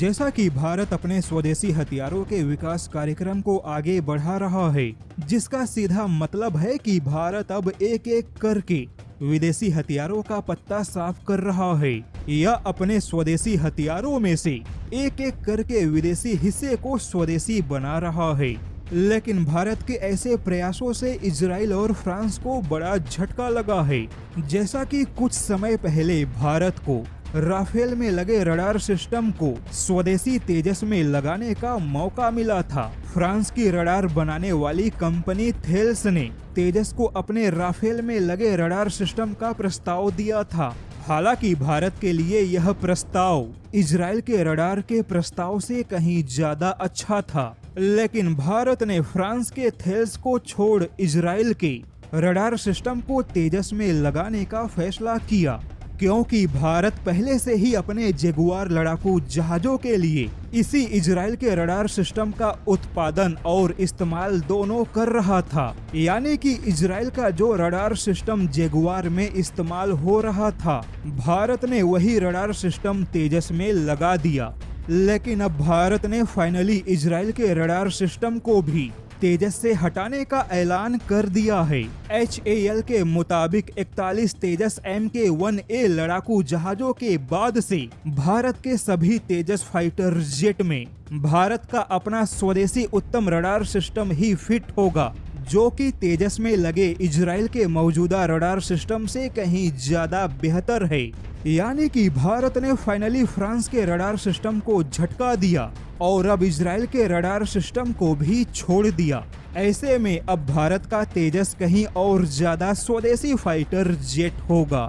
जैसा कि भारत अपने स्वदेशी हथियारों के विकास कार्यक्रम को आगे बढ़ा रहा है, जिसका सीधा मतलब है कि भारत अब एक एक करके विदेशी हथियारों का पत्ता साफ कर रहा है या अपने स्वदेशी हथियारों में से एक एक करके विदेशी हिस्से को स्वदेशी बना रहा है। लेकिन भारत के ऐसे प्रयासों से इजराइल और फ्रांस को बड़ा झटका लगा है। जैसा कि कुछ समय पहले भारत को राफेल में लगे रडार सिस्टम को स्वदेशी तेजस में लगाने का मौका मिला था। फ्रांस की रडार बनाने वाली कंपनी थेल्स ने तेजस को अपने राफेल में लगे रडार सिस्टम का प्रस्ताव दिया था। हालांकि भारत के लिए यह प्रस्ताव इजराइल के रडार के प्रस्ताव से कहीं ज्यादा अच्छा था, लेकिन भारत ने फ्रांस के थेल्स को छोड़ इजराइल के रडार सिस्टम को तेजस में लगाने का फैसला किया, क्योंकि भारत पहले से ही अपने जगुआर लड़ाकू जहाजों के लिए इसी इजराइल के रडार सिस्टम का उत्पादन और इस्तेमाल दोनों कर रहा था। यानी कि इजराइल का जो रडार सिस्टम जगुआर में इस्तेमाल हो रहा था, भारत ने वही रडार सिस्टम तेजस में लगा दिया। लेकिन अब भारत ने फाइनली इजराइल के रडार सिस्टम को भी तेजस से हटाने का ऐलान कर दिया है। HAL के मुताबिक 41 तेजस Mk-1A लड़ाकू जहाजों के बाद से भारत के सभी तेजस फाइटर जेट में भारत का अपना स्वदेशी उत्तम रडार सिस्टम ही फिट होगा, जो कि तेजस में लगे इजराइल के मौजूदा रडार सिस्टम से कहीं ज्यादा बेहतर है। यानी कि भारत ने फाइनली फ्रांस के रडार सिस्टम को झटका दिया और अब इजराइल के रडार सिस्टम को भी छोड़ दिया। ऐसे में अब भारत का तेजस कहीं और ज्यादा स्वदेशी फाइटर जेट होगा।